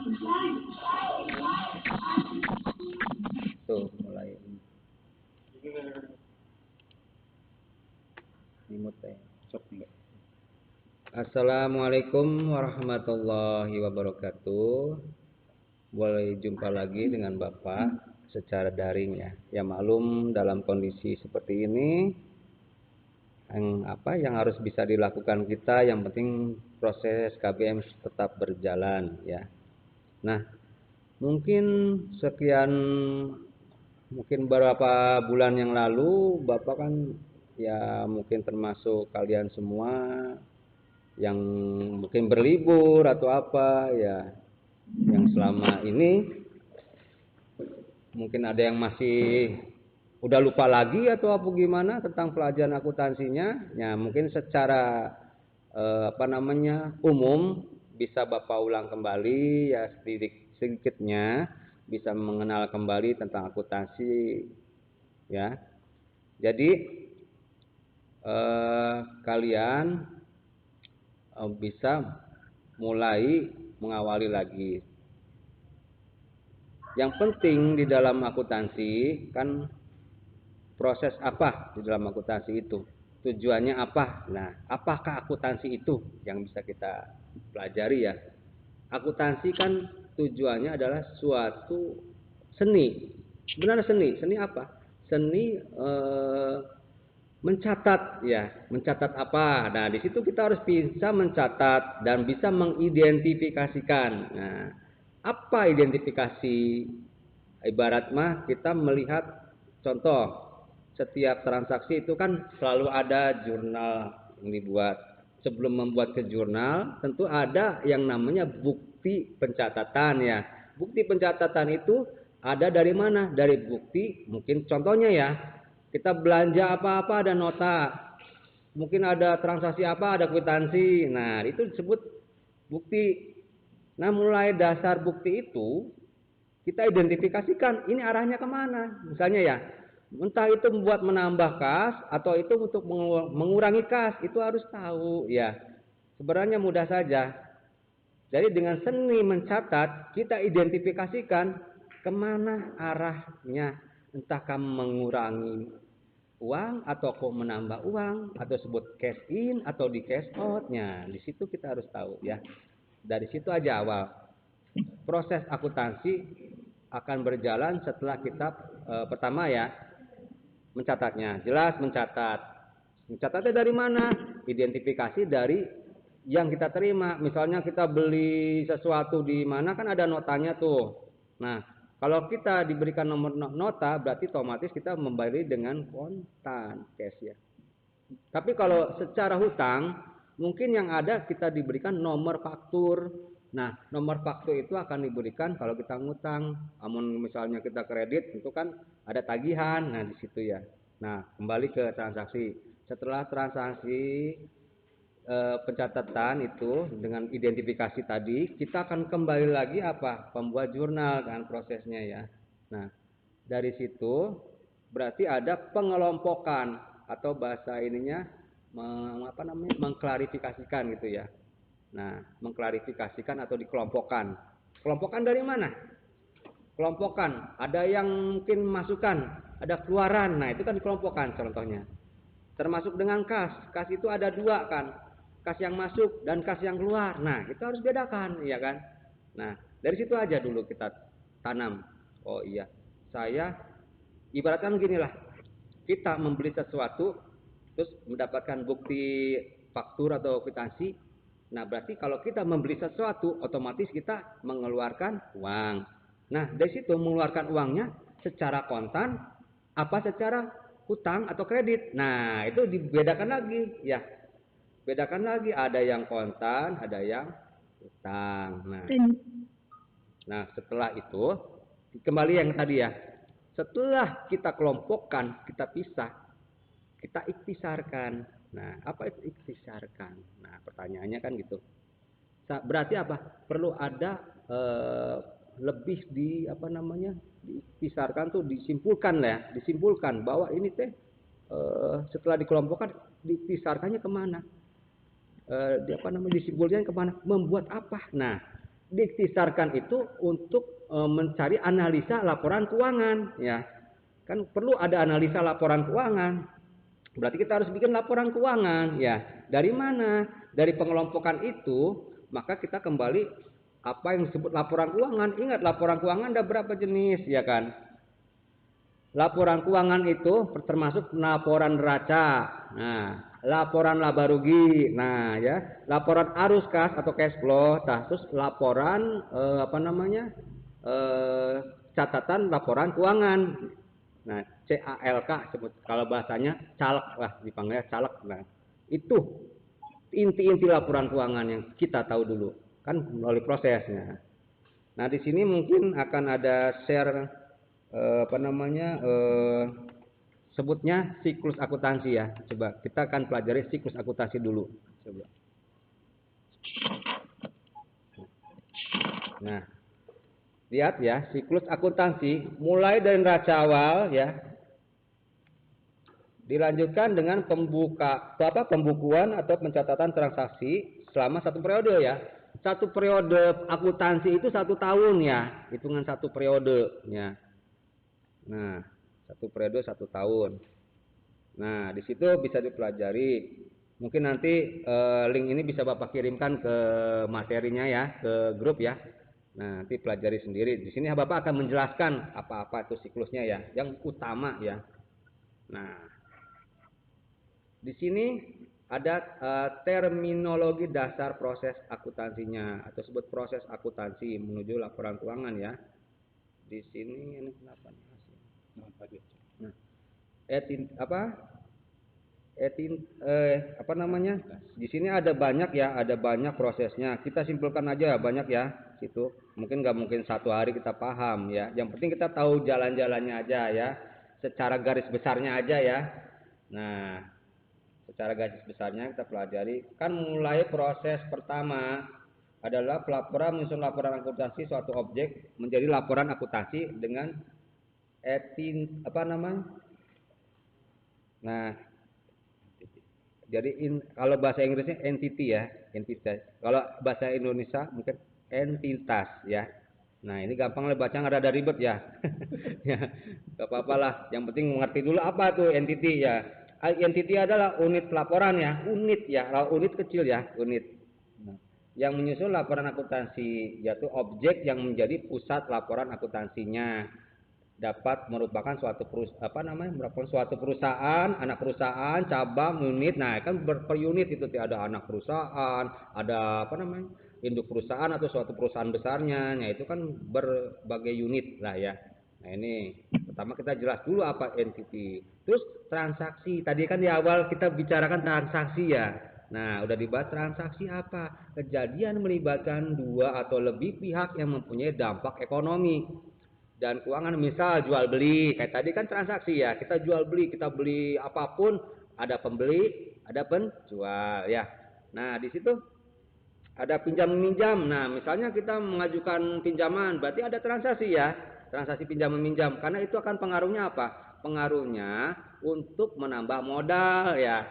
Tuh mulai imut ya. Assalamualaikum warahmatullahi wabarakatuh. Boleh jumpa lagi dengan Bapak secara daring ya. Ya maklum dalam kondisi seperti ini yang harus bisa dilakukan kita, yang penting proses KBM tetap berjalan ya. Nah, mungkin beberapa bulan yang lalu Bapak kan ya mungkin termasuk kalian semua yang mungkin berlibur atau apa ya, yang selama ini mungkin ada yang masih udah lupa lagi atau apa gimana tentang pelajaran akuntansinya ya. Mungkin secara umum bisa Bapak ulang kembali ya, sedikitnya bisa mengenal kembali tentang akuntansi ya. Jadi kalian bisa mulai mengawali lagi. Yang penting di dalam akuntansi kan proses apa di dalam akuntansi itu, tujuannya apa. Nah, apakah akuntansi itu yang bisa kita pelajari ya. Akuntansi kan tujuannya adalah suatu seni. Sebenarnya seni apa? Seni mencatat ya, mencatat apa. Nah, di situ kita harus bisa mencatat dan bisa mengidentifikasikan. Nah, apa identifikasi? Ibarat mah kita melihat contoh, setiap transaksi itu kan selalu ada jurnal yang dibuat. Sebelum membuat ke jurnal, tentu ada yang namanya bukti pencatatan ya. Bukti pencatatan itu ada dari mana? Dari bukti, mungkin contohnya ya, kita belanja apa-apa ada nota, mungkin ada transaksi apa ada kwitansi. Nah, itu disebut bukti. Nah, mulai dasar bukti itu kita identifikasikan ini arahnya kemana. Misalnya ya, entah itu membuat menambah kas atau itu untuk mengurangi kas, itu harus tahu ya. Sebenarnya mudah saja. Jadi dengan seni mencatat kita identifikasikan kemana arahnya, entah kamu mengurangi uang atau kok menambah uang atau sebut cash in atau di cash out-nya. Di situ kita harus tahu ya. Dari situ aja awal. Proses akuntansi akan berjalan setelah kita pertama ya mencatatnya. Jelas mencatat. Mencatatnya dari mana? Identifikasi dari yang kita terima. Misalnya kita beli sesuatu di mana kan ada notanya tuh. Nah, kalau kita diberikan nomor nota berarti otomatis kita membayar dengan kontan cash ya. Tapi kalau secara hutang mungkin yang ada kita diberikan nomor faktur. Nah, nomor faktur itu akan diberikan kalau kita ngutang. Namun misalnya kita kredit itu kan ada tagihan. Nah, di situ ya. Nah, kembali ke transaksi. Setelah transaksi pencatatan itu dengan identifikasi tadi, kita akan kembali lagi apa? Pembuat jurnal kan prosesnya ya. Nah, dari situ berarti ada pengelompokan atau bahasa ininya mengklarifikasikan gitu ya. Nah, mengklarifikasikan atau dikelompokkan. Kelompokkan dari mana? Kelompokan, ada yang mungkin masukan, ada keluaran. Nah, itu kan dikelompokkan contohnya. Termasuk dengan kas. Kas itu ada dua kan. Kas yang masuk dan kas yang keluar. Nah, itu harus bedakan, ya kan? Nah, dari situ aja dulu kita tanam. Oh iya, saya ibaratkan gini lah. Kita membeli sesuatu terus mendapatkan bukti faktur atau kwitansi. Nah, berarti kalau kita membeli sesuatu otomatis kita mengeluarkan uang. Nah, dari situ mengeluarkan uangnya secara kontan apa secara hutang atau kredit. Nah, itu dibedakan lagi ya. Bedakan lagi, ada yang kontan, ada yang hutang. Nah, setelah itu kembali yang tadi ya. Setelah kita kelompokkan, kita pisah, kita iktisarkan. Nah, apa itu iktisarkan? Nah, pertanyaannya kan gitu. Berarti apa? Perlu ada lebih diiktisarkan tuh disimpulkan lah ya, disimpulkan bahwa ini teh setelah dikelompokkan diiktisarkannya kemana? Disimpulkannya kemana? Membuat apa? Nah, Diikhtisarkan itu untuk mencari analisa laporan keuangan, ya. Kan perlu ada analisa laporan keuangan. Berarti kita harus bikin laporan keuangan, ya. Dari mana? Dari pengelompokan itu, maka kita kembali apa yang disebut laporan keuangan. Ingat, laporan keuangan ada berapa jenis, ya kan? Laporan keuangan itu termasuk laporan neraca, nah, laporan laba rugi, nah ya, laporan arus kas atau cash flow, terus laporan catatan laporan keuangan. Nah, CALK sebut kalau bahasanya caleg lah, dipanggilnya caleg. Nah, itu inti-inti laporan keuangan yang kita tahu dulu, kan melalui prosesnya. Nah, di sini mungkin akan ada share sebutnya siklus akuntansi, ya. Coba kita akan pelajari siklus akuntansi dulu. Coba. Nah, lihat ya, siklus akuntansi mulai dari neraca awal, ya, dilanjutkan dengan pembukuan atau pencatatan transaksi selama satu periode, ya. Satu periode akuntansi itu 1 tahun, ya, hitungan satu periode, ya. Nah, satu periode 1 tahun. Nah, di situ bisa dipelajari. Mungkin nanti link ini bisa Bapak kirimkan ke materinya, ya, ke grup, ya. Nah, nanti pelajari sendiri. Di sini Bapak akan menjelaskan apa-apa itu siklusnya, ya, yang utama, ya. Nah, di sini ada terminologi dasar proses akuntansinya, atau sebut proses akuntansi menuju laporan keuangan, ya. Di sini ini kenapa nih? Nah, di sini ada banyak, ya, ada banyak prosesnya. Kita simpulkan aja banyak, ya, situ. Mungkin nggak mungkin satu hari kita paham, ya. Yang penting kita tahu jalan-jalannya aja, ya. Secara garis besarnya aja, ya. Nah, secara garis besarnya kita pelajari. Kan mulai proses pertama adalah pelaporan menyusun laporan akuntansi suatu objek menjadi laporan akuntansi dengan Nah, jadi kalau bahasa Inggrisnya entity, ya, entitas. Kalau bahasa Indonesia mungkin entitas, ya. Nah, ini gampang lah baca, nggak ada ribet, ya. Ya, nggak apa-apa lah. Yang penting mengerti dulu apa tuh entity, ya. Entity adalah unit pelaporan, ya, unit, ya. Kalau unit kecil, ya, unit. Nah, yang menyusun laporan akuntansi yaitu objek yang menjadi pusat laporan akuntansinya. Dapat merupakan merupakan suatu perusahaan, anak perusahaan, cabang, unit. Nah, kan per unit itu ada anak perusahaan, ada induk perusahaan atau suatu perusahaan besarnya. Nah, itu kan berbagai unit lah, ya. Nah, ini pertama kita jelas dulu apa entity. Terus transaksi. Tadi kan di awal kita bicarakan transaksi, ya. Nah, udah dibahas transaksi apa? Kejadian melibatkan dua atau lebih pihak yang mempunyai dampak ekonomi dan keuangan, misal jual beli, kayak tadi kan transaksi, ya, kita jual beli, kita beli apapun, ada pembeli, ada penjual, ya. Nah, di situ ada pinjam meminjam. Nah, misalnya kita mengajukan pinjaman, berarti ada transaksi, ya, transaksi pinjam meminjam, karena itu akan pengaruhnya apa? Pengaruhnya untuk menambah modal, ya.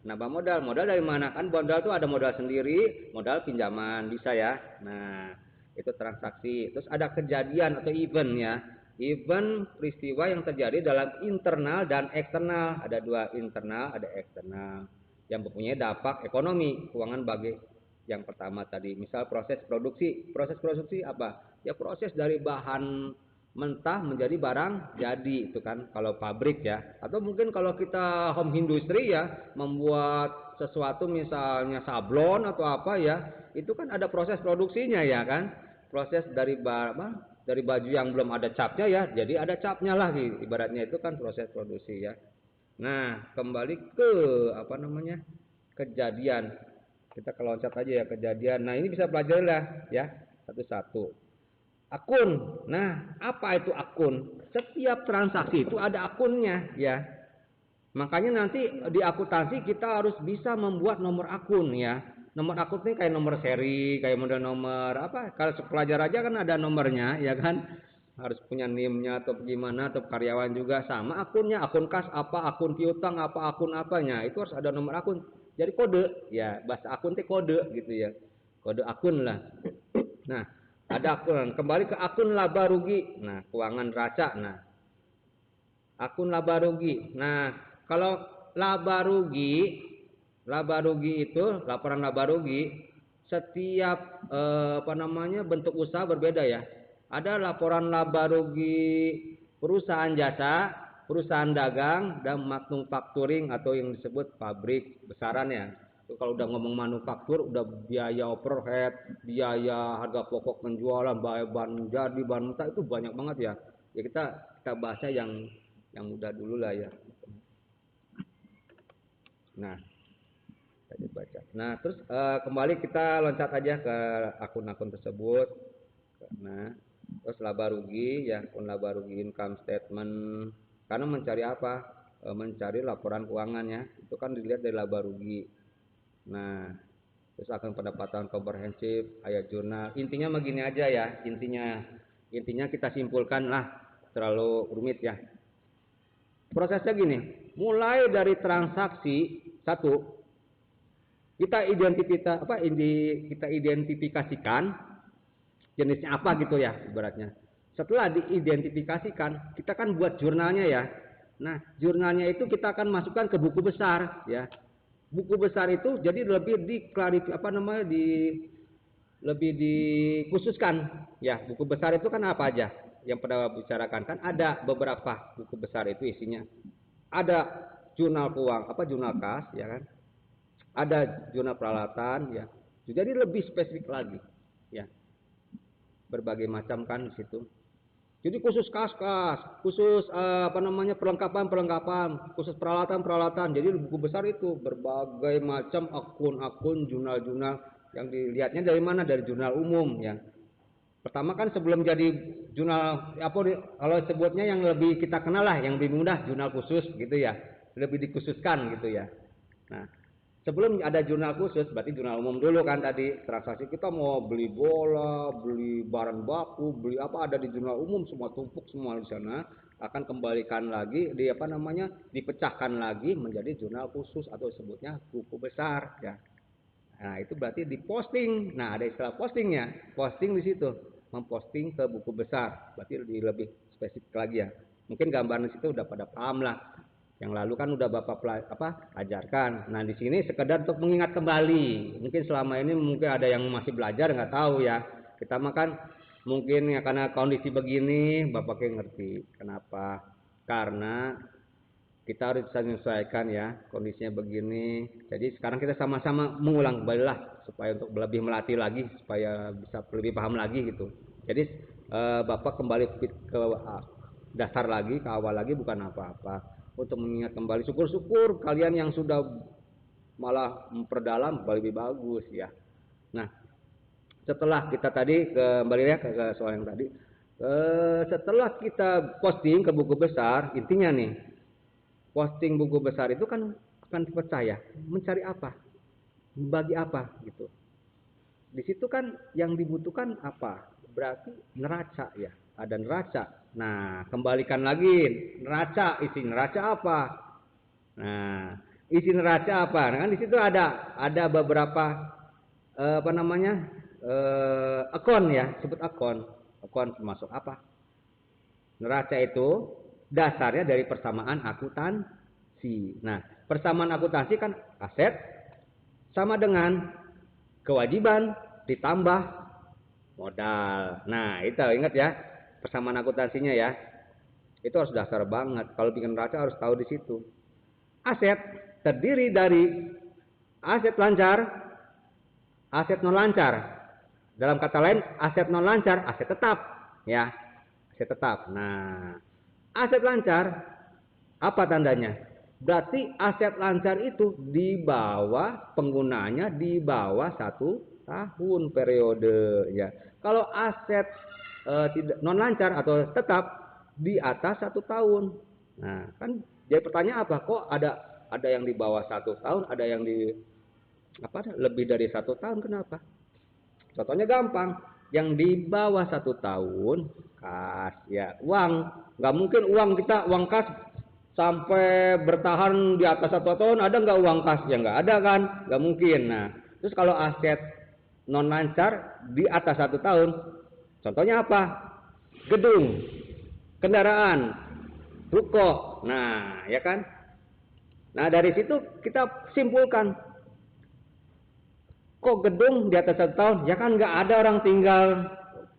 Nambah modal dari mana? Kan modal itu ada modal sendiri, modal pinjaman, bisa, ya. Nah, itu transaksi. Terus ada kejadian atau event, ya, event peristiwa yang terjadi dalam internal dan eksternal. Ada dua, internal, ada eksternal, yang mempunyai dampak ekonomi keuangan bagi yang pertama tadi. Misal proses produksi apa, ya, proses dari bahan mentah menjadi barang jadi, itu kan kalau pabrik, ya. Atau mungkin kalau kita home industry, ya, membuat sesuatu misalnya sablon atau apa, ya, itu kan ada proses produksinya, ya kan, proses dari baju yang belum ada capnya, ya, jadi ada capnya lah, ibaratnya itu kan proses produksi, ya. Nah, kembali ke kejadian, kita keloncat aja, ya, kejadian. Nah, ini bisa pelajari lah, ya, satu-satu. Akun. Nah, apa itu akun? Setiap transaksi itu ada akunnya, ya. Makanya nanti di akuntansi kita harus bisa membuat nomor akun, ya. Nomor akun ini kayak nomor seri, kayak model nomor apa? Kalau pelajar aja kan ada nomornya, ya kan? Harus punya NIM-nya atau gimana, atau karyawan juga sama akunnya, akun kas apa, akun piutang apa, akun apanya, itu harus ada nomor akun. Jadi kode, ya, bahasa akun itu kode gitu, ya. Kode akun lah. Nah, Ada akun, kembali ke akun laba rugi. Nah, keuangan neraca. Nah, akun laba rugi. Nah, kalau laba rugi itu laporan laba rugi setiap bentuk usaha berbeda ya. Ada laporan laba rugi perusahaan jasa, perusahaan dagang, dan manufacturing atau yang disebut pabrik besarannya. Kalau udah ngomong manufaktur, udah biaya overhead, biaya harga pokok penjualan, biaya bahan jadi, bahan mentah itu banyak banget ya. Ya kita bahasnya yang mudah dulu lah ya. Nah, tadi baca. Nah, terus kembali kita loncat aja ke akun-akun tersebut. Nah, terus laba rugi ya, akun laba rugi income statement. Karena mencari apa? Mencari laporan keuangannya. Itu kan dilihat dari laba rugi. Nah, terus akan pendapatan komprehensif, ayat jurnal. Intinya begini aja ya, intinya kita simpulkan lah, terlalu rumit ya. Prosesnya gini, mulai dari transaksi satu, kita identifikasikan jenisnya apa gitu ya ibaratnya. Setelah diidentifikasikan, kita kan buat jurnalnya ya. Nah, jurnalnya itu kita akan masukkan ke buku besar ya. Buku besar itu jadi lebih lebih dikhususkan ya. Buku besar itu kan apa aja yang pada bicarakan, kan ada beberapa buku besar itu isinya ada jurnal jurnal kas ya kan, ada jurnal peralatan ya, jadi lebih spesifik lagi ya, berbagai macam kan di situ. Jadi khusus kas-kas, khusus perlengkapan, khusus peralatan. Jadi buku besar itu berbagai macam akun-akun, jurnal-jurnal yang dilihatnya dari mana? Dari jurnal umum ya. Pertama kan sebelum jadi jurnal kalau sebutnya yang lebih kita kenal lah, yang lebih mudah jurnal khusus gitu ya. Lebih dikhususkan gitu ya. Nah, sebelum ada jurnal khusus, berarti jurnal umum dulu kan tadi. Transaksi kita mau beli bola, beli barang baku, beli apa ada di jurnal umum, semua tumpuk semua di sana. Akan kembalikan lagi dipecahkan lagi menjadi jurnal khusus atau sebutnya buku besar ya. Nah, itu berarti diposting. Nah, ada istilah postingnya. Posting di situ, memposting ke buku besar. Berarti lebih spesifik lagi ya. Mungkin gambaran di situ udah pada paham lah. Yang lalu kan udah Bapak ajarkan. Nah, di sini sekedar untuk mengingat kembali. Mungkin selama ini mungkin ada yang masih belajar nggak tahu ya. Kita makan mungkin ya karena kondisi begini Bapaknya ngerti. Kenapa? Karena kita harus menyesuaikan ya kondisinya begini. Jadi sekarang kita sama-sama mengulang kembali lah supaya untuk lebih melatih lagi supaya bisa lebih paham lagi gitu. Jadi Bapak kembali ke dasar lagi, ke awal lagi bukan apa-apa. Untuk mengingat kembali, syukur-syukur kalian yang sudah malah memperdalam lebih bagus ya. Nah, setelah kita tadi kembali ya ke soal yang tadi, setelah kita posting ke buku besar, intinya nih posting buku besar itu kan akan dipercaya mencari apa, bagi apa gitu. Di situ kan yang dibutuhkan apa? Berarti neraca ya, ada neraca. Nah, kembalikan lagi neraca, isi neraca apa? Nah, isi neraca apa? Nah, kan di situ ada beberapa akun ya, sebut akun. Akun termasuk apa? Neraca itu dasarnya dari persamaan akuntansi. Nah, persamaan akuntansi kan aset sama dengan kewajiban ditambah modal. Nah, itu ingat ya, persamaan akuntansinya ya. Itu harus dasar banget. Kalau bikin neraca harus tahu di situ. Aset terdiri dari aset lancar, aset non lancar. Dalam kata lain, aset non lancar, aset tetap, ya. Aset tetap. Nah, aset lancar apa tandanya? Berarti aset lancar itu di bawah penggunanya di bawah 1 tahun periode ya. Kalau aset tidak non lancar atau tetap di atas 1 tahun. Nah, kan jadi pertanyaan apa? Kok ada yang di bawah 1 tahun, ada yang di lebih dari 1 tahun, kenapa? Contohnya gampang, yang di bawah 1 tahun kas ya, uang. Nggak mungkin uang kas sampai bertahan di atas 1 tahun, ada nggak uang kas? Ya nggak ada kan, nggak mungkin. Nah, terus kalau aset non lancar di atas 1 tahun, Contohnya apa? Gedung, kendaraan, ruko. Nah, ya kan? Nah, dari situ kita simpulkan, kok gedung di atas 1 tahun? Ya kan nggak ada orang tinggal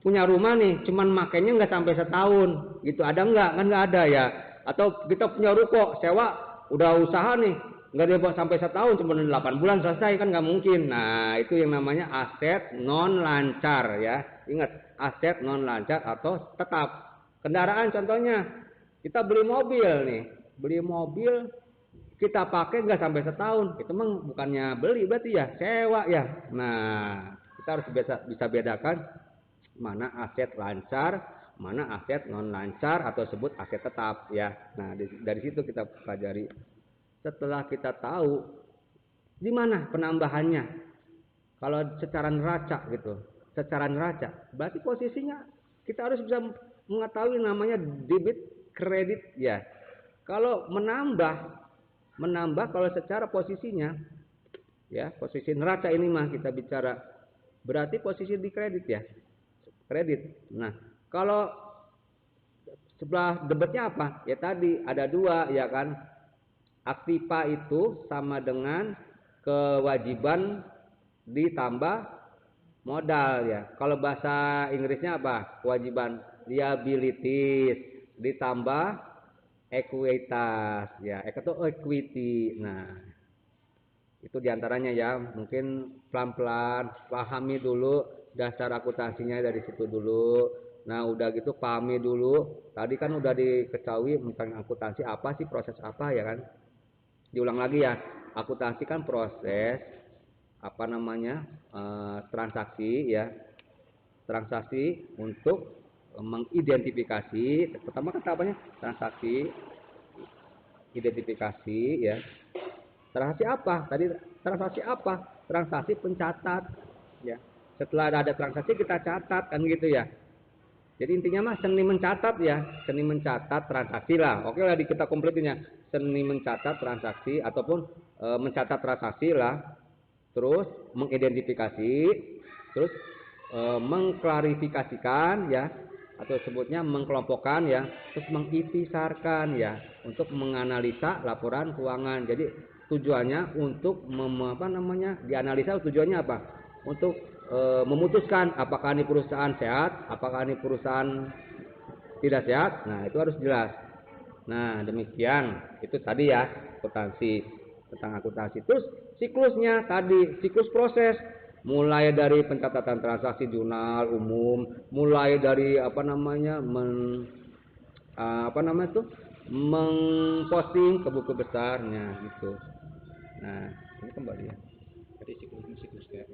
punya rumah nih, cuman makainya nggak sampai setahun. Gitu ada nggak? Kan nggak ada ya. Atau kita punya ruko, sewa, udah usaha nih, nggak dia sampai setahun, cuma 8 bulan selesai, kan nggak mungkin. Nah, itu yang namanya aset non lancar ya. Ingat, aset non lancar atau tetap. Kendaraan contohnya, kita beli mobil nih, beli mobil kita pakai nggak sampai setahun, itu memang bukannya beli berarti ya sewa ya. Nah, kita harus bisa bedakan mana aset lancar, mana aset non lancar atau sebut aset tetap ya. Nah, dari situ kita pelajari. Setelah kita tahu di mana penambahannya, kalau secara neraca gitu, secara neraca, berarti posisinya kita harus bisa mengetahui namanya debit kredit ya. Kalau menambah kalau secara posisinya ya, posisi neraca ini mah kita bicara, berarti posisi di kredit ya, kredit. Nah, kalau sebelah debitnya apa? Ya tadi ada 2 ya kan, aktiva itu sama dengan kewajiban ditambah modal ya. Kalau bahasa Inggrisnya apa? Kewajiban liabilities ditambah ekuitas ya, atau equity. Nah, itu diantaranya ya. Mungkin pelan-pelan pahami dulu dasar akuntansinya dari situ dulu. Nah, udah gitu pahami dulu. Tadi kan udah diketahui tentang akuntansi apa sih, proses apa ya kan. Diulang lagi ya. Akuntansi kan proses apa namanya, transaksi ya. Transaksi untuk mengidentifikasi, pertama kan tahapannya transaksi, identifikasi ya. Transaksi apa? Tadi transaksi apa? Transaksi pencatat ya. Setelah ada transaksi kita catat kan gitu ya. Jadi intinya mah seni mencatat ya, seni mencatat transaksi lah. Oke lah, kita kompletinnya seni mencatat transaksi ataupun mencatat transaksi lah. Terus mengidentifikasi, terus mengklarifikasikan ya, atau sebutnya mengkelompokkan ya, terus mengitisarkan ya, untuk menganalisa laporan keuangan. Jadi tujuannya untuk dianalisa, tujuannya apa? Untuk memutuskan apakah ini perusahaan sehat, apakah ini perusahaan tidak sehat. Nah, itu harus jelas. Nah, demikian itu tadi ya akuntansi, tentang akuntansi. Terus siklusnya tadi, siklus proses, mulai dari pencatatan transaksi jurnal umum, mulai dari mengposting ke buku besarnya gitu. Nah, ini kembali ya. Tadi siklus ya.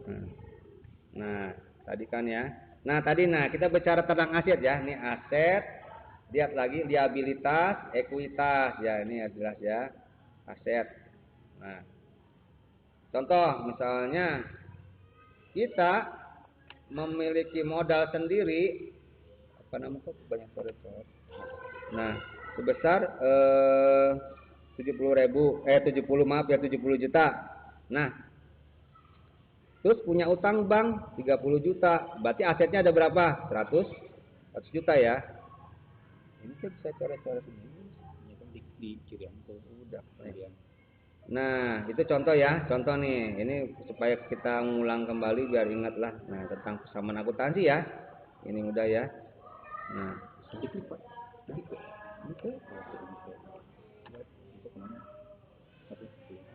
Nah, tadi kan ya. Nah, kita bicara tentang aset ya. Ini aset, lihat lagi liabilitas, ekuitas ya, ini ya jelas ya. Aset. Nah, contoh misalnya kita memiliki modal sendiri, banyak coret-coret. Nah, sebesar 70 juta. Nah, terus punya utang bank 30 juta. Berarti asetnya ada berapa? 100 juta ya. Ini kan bisa coret-coret sendiri. Ini kan dikirim ke udah. Nah, itu contoh ya, contoh nih. Ini supaya kita ngulang kembali biar ingat lah. Nah, tentang persamaan akuntansi ya. Ini mudah ya. Nah,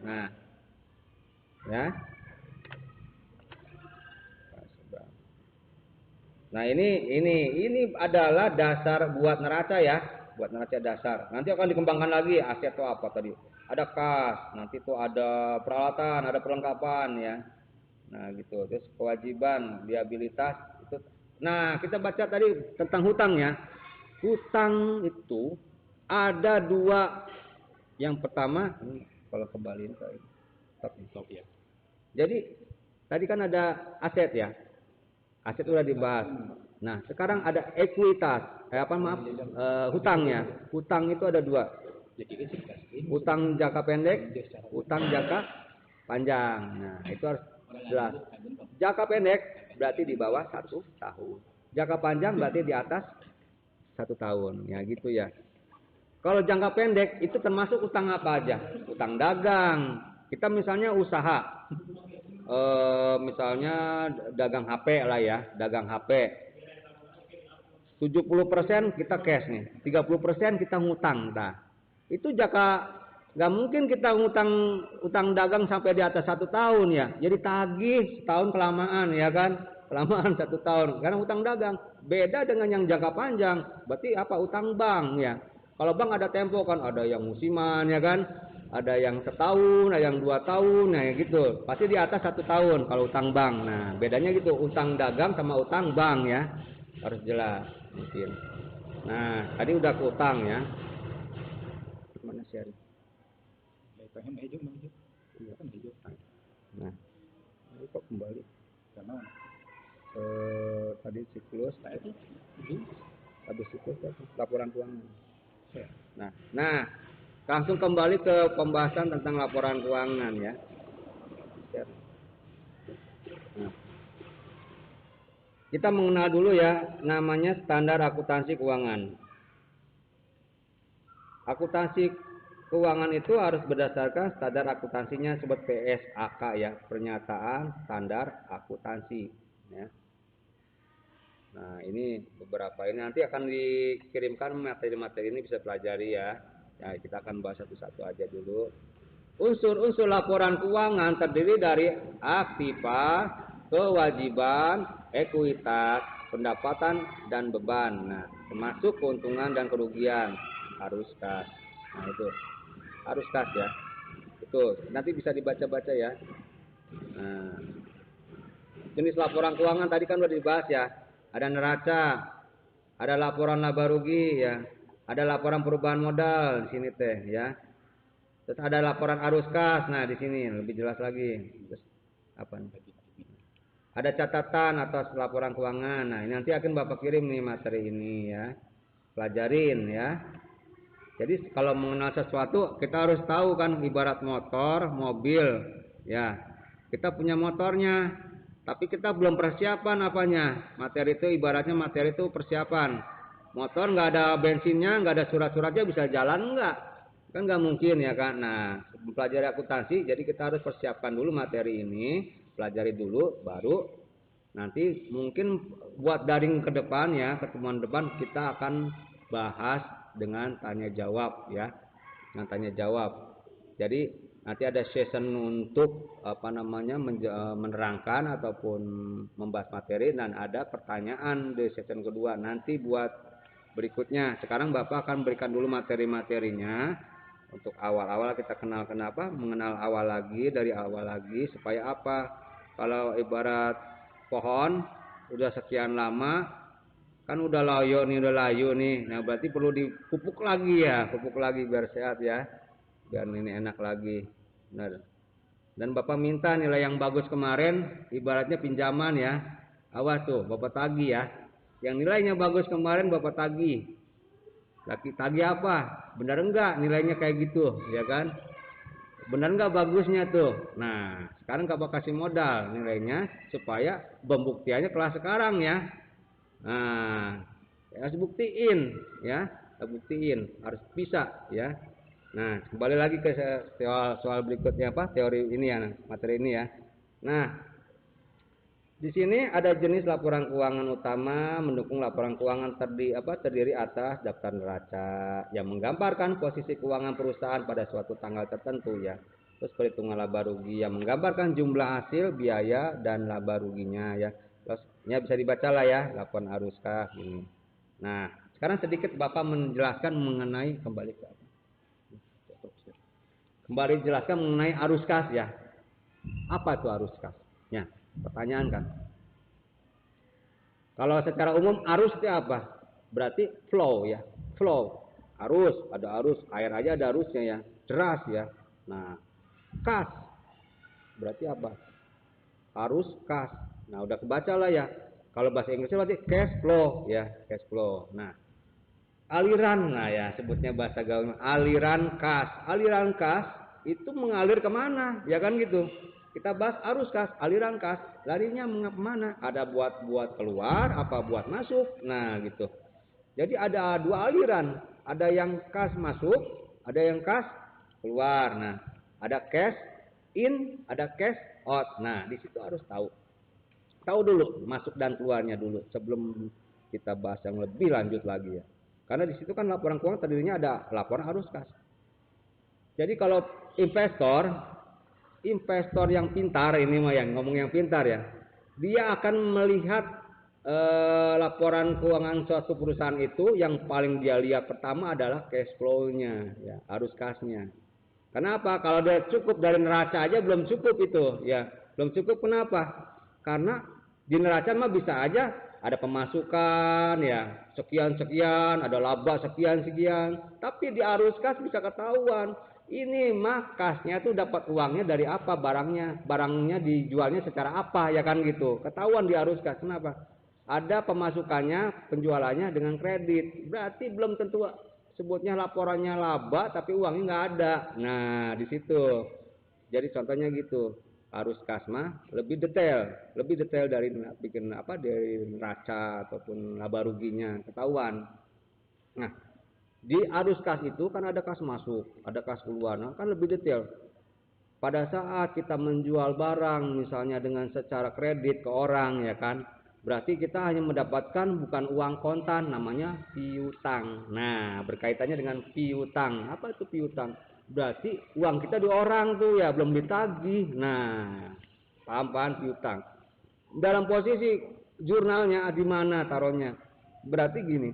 nah, ya. Nah, ini adalah dasar buat neraca ya, buat neraca dasar. Nanti akan dikembangkan lagi aset itu apa tadi? Ada kas, nanti itu ada peralatan, ada perlengkapan ya. Nah, gitu. Terus kewajiban, liabilitas itu. Nah, kita baca tadi tentang hutang ya. Hutang itu ada 2. Yang pertama, kalau kembaliin ke top ya. Jadi tadi kan ada aset ya. Aset sudah dibahas. Nah, sekarang ada ekuitas. Hutangnya. Hutang itu ada 2. Hutang jangka pendek, hutang jangka panjang. Nah, itu harus jelas. Jangka pendek berarti di bawah 1 tahun. Jangka panjang berarti di atas 1 tahun, ya gitu ya. Kalau jangka pendek itu termasuk utang apa aja? Utang dagang. Kita misalnya usaha, misalnya dagang HP lah ya, dagang HP. 70% kita cash nih, 30% kita ngutang. Nah, itu jangka nggak mungkin kita utang dagang sampai di atas 1 tahun ya. Jadi tagih setahun kelamaan ya kan, kelamaan 1 tahun. Karena utang dagang beda dengan yang jangka panjang. Berarti apa? Utang bank ya. Kalau bank ada tempo kan, ada yang musiman ya kan, ada yang setahun, ada yang 2 tahun, nah ya gitu. Pasti di atas 1 tahun kalau utang bank. Nah bedanya gitu, utang dagang sama utang bank ya, harus jelas mungkin. Nah tadi udah ke utang ya. Mana share? Pengen hijau bang hijau. Iya kan hijau. Nah ini kok kembali Karena tadi siklus. nah itu Habis siklus laporan keuangan. Nah, langsung kembali ke pembahasan tentang laporan keuangan ya. Nah, kita mengenal dulu ya, namanya standar akuntansi keuangan. Akuntansi keuangan itu harus berdasarkan standar akuntansinya sebut PSAK ya, pernyataan standar akuntansi ya. Nah ini beberapa, ini nanti akan dikirimkan materi-materi ini, bisa pelajari ya. Ya kita akan bahas satu-satu aja dulu. Unsur-unsur laporan keuangan terdiri dari aktiva, kewajiban, ekuitas, pendapatan, dan beban. Nah termasuk keuntungan dan kerugian, arus kas. Nah itu arus kas ya. Itu nanti bisa dibaca-baca ya. Nah, jenis laporan keuangan tadi kan udah dibahas ya. Ada neraca, ada laporan laba rugi ya, ada laporan perubahan modal di sini teh ya. Terus ada laporan arus kas. Nah di sini lebih jelas lagi. Terus apa nih? Ada catatan atas laporan keuangan. Nah ini nanti akan Bapak kirim nih materi ini ya, pelajarin ya. Jadi kalau mengenal sesuatu kita harus tahu kan, ibarat motor, mobil ya. Kita punya motornya, tapi kita belum persiapan apanya. Materi itu ibaratnya materi itu persiapan. Motor nggak ada bensinnya, nggak ada surat-suratnya, bisa jalan nggak? Kan nggak mungkin ya kan. Nah, mempelajari akuntansi, jadi kita harus persiapkan dulu materi ini, pelajari dulu, baru nanti mungkin buat daring ke depan ya, pertemuan depan kita akan bahas dengan tanya jawab ya, dengan tanya jawab. Jadi nanti ada session untuk menerangkan ataupun membahas materi, dan ada pertanyaan di session kedua nanti buat berikutnya. Sekarang Bapak akan berikan dulu materi-materinya untuk awal-awal kita mengenal awal lagi, dari awal lagi, supaya apa? Kalau ibarat pohon udah sekian lama kan udah layu nih, nah berarti perlu dipupuk lagi ya, pupuk lagi biar sehat ya, biar ini enak lagi. Benar. Dan Bapak minta nilai yang bagus kemarin, ibaratnya pinjaman ya. Awas tuh, Bapak tagih ya. Yang nilainya bagus kemarin Bapak tagih. Tagih apa? Benar enggak nilainya kayak gitu, ya kan? Benar enggak bagusnya tuh. Nah, sekarang Bapak kasih modal nilainya supaya pembuktiannya kelas sekarang ya. Nah, harus buktiin ya, harus bisa ya. Nah, kembali lagi ke soal berikutnya apa? Teori ini ya, materi ini ya. Nah, di sini ada jenis laporan keuangan utama mendukung laporan keuangan terdiri atas daftar neraca yang menggambarkan posisi keuangan perusahaan pada suatu tanggal tertentu ya. Terus perhitungan laba rugi yang menggambarkan jumlah hasil, biaya, dan laba ruginya ya. Terus ya bisa dibaca lah ya, laporan arus kas ini. Nah, sekarang sedikit Bapak menjelaskan mengenai Kembali jelaskan mengenai arus kas ya. Apa itu arus kas? Ya, pertanyaan kan. Kalau secara umum arus itu apa? Berarti flow ya. Flow. Arus, ada arus, air aja ada arusnya ya. Deras ya. Nah, kas. Berarti apa? Arus kas. Nah, udah kebaca lah ya. Kalau bahasa Inggrisnya berarti cash flow ya, cash flow. Nah, aliran, nah ya sebutnya bahasa gaul, aliran kas. Aliran kas itu mengalir kemana? Ya kan gitu. Kita bahas arus kas, aliran kas, larinya kemana? Ada buat keluar, apa buat masuk? Nah gitu. Jadi ada dua aliran, ada yang kas masuk, ada yang kas keluar. Nah, ada cash in, ada cash out. Nah, di situ harus tahu dulu masuk dan keluarnya dulu sebelum kita bahas yang lebih lanjut lagi ya. Karena di situ kan laporan keuangan terdirinya ada laporan arus kas. Jadi kalau investor yang pintar, ini mah yang ngomong yang pintar ya, dia akan melihat laporan keuangan suatu perusahaan itu yang paling dia lihat pertama adalah cash flow-nya, ya, arus kasnya. Kenapa? Kalau dia cukup dari neraca aja belum cukup itu, ya, belum cukup. Kenapa? Karena di neraca mah bisa aja ada pemasukan, ya, sekian, ada laba sekian, tapi di arus kas bisa ketahuan. Ini mah kasnya tuh dapat uangnya dari apa, barangnya dijualnya secara apa, ya kan gitu. Ketahuan di arus kas. Kenapa? Ada pemasukannya, penjualannya dengan kredit. Berarti belum tentu sebutnya laporannya laba tapi uangnya nggak ada. Nah, di situ. Jadi contohnya gitu. Arus kas mah lebih detail dari bikin dari neraca ataupun laba ruginya ketahuan. Nah, di arus kas itu kan ada kas masuk, ada kas keluar, nah, kan lebih detail. Pada saat kita menjual barang misalnya dengan secara kredit ke orang, ya kan, berarti kita hanya mendapatkan bukan uang kontan, namanya piutang. Nah, berkaitannya dengan piutang. Apa itu piutang? Berarti uang kita di orang tuh ya belum ditagih. Nah, paham piutang. Dalam posisi jurnalnya di mana taruhnya? Berarti gini.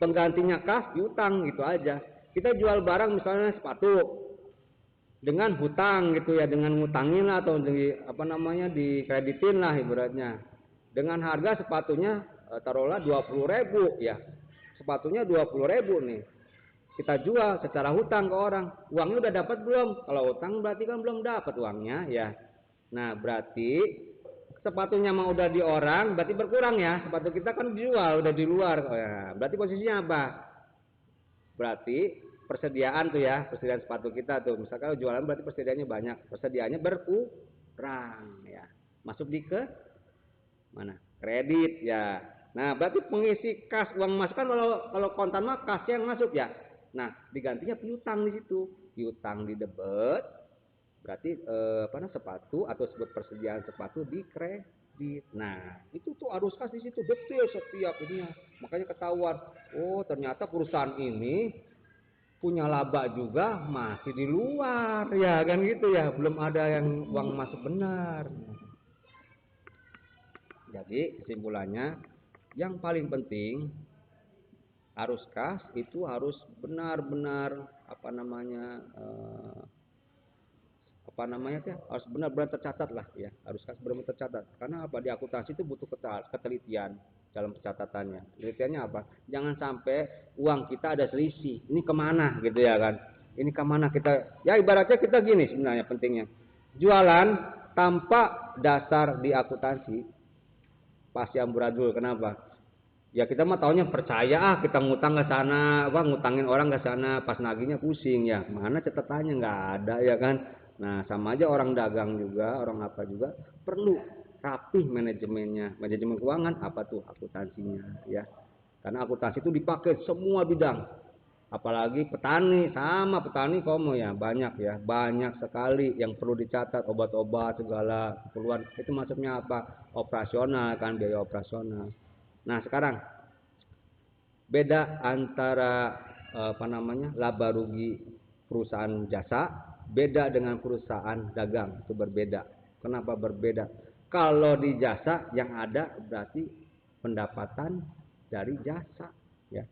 Penggantinya kas piutang gitu aja. Kita jual barang misalnya sepatu dengan hutang gitu ya, dengan ngutangin lah atau dikreditin lah ibaratnya. Dengan harga sepatunya taruhlah 20.000 ya. Sepatunya 20.000 nih. Kita jual secara hutang ke orang. Uangnya udah dapat belum? Kalau hutang berarti kan belum dapat uangnya ya. Nah, berarti sepatunya mau udah di orang, berarti berkurang ya. Sepatu kita kan dijual udah di luar. Ya, berarti posisinya apa? Berarti persediaan tuh ya, persediaan sepatu kita tuh. Misalkan jualan berarti persediaannya banyak, persediaannya berkurang ya. Masuk di ke mana? Kredit ya. Nah, berarti pengisi kas uang masuk kan kalau kontan mah kasnya yang masuk ya. Nah, digantinya piutang di situ. Piutang di debit. Berarti sepatu atau sebut persediaan sepatu di kredit. Nah, itu tuh arus kas di situ detail setiap ininya. Makanya ketahuan, oh ternyata perusahaan ini punya laba juga masih di luar ya kan gitu ya, belum ada yang uang masuk benar. Jadi kesimpulannya yang paling penting arus kas itu harus benar-benar harus benar-benar tercatat lah ya. Arus kas benar-benar tercatat. Karena apa? Di akuntansi itu butuh ketelitian dalam pencatatannya. Penelitiannya apa? Jangan sampai uang kita ada selisih. Ini kemana gitu ya kan? Ini kemana kita? Ya ibaratnya kita gini sebenarnya pentingnya. Jualan tanpa dasar di akuntansi pasti amburadul. Kenapa? Ya kita mah taunya percaya kita ngutang ke sana, ngutangin orang ke sana, pas nagihnya pusing ya. Mana catatannya nggak ada ya kan? Nah, sama aja orang dagang juga, orang apa juga perlu rapih manajemennya. Manajemen keuangan apa tuh? Akuntansinya ya. Karena akuntansi itu dipakai semua bidang. Apalagi petani, sama petani komo ya, banyak sekali yang perlu dicatat, obat-obat segala keperluan. Itu maksudnya apa? Operasional kan, biaya operasional. Nah, sekarang beda antara laba rugi perusahaan jasa beda dengan perusahaan dagang, itu berbeda. Kenapa berbeda? Kalau di jasa yang ada berarti pendapatan dari jasa ya.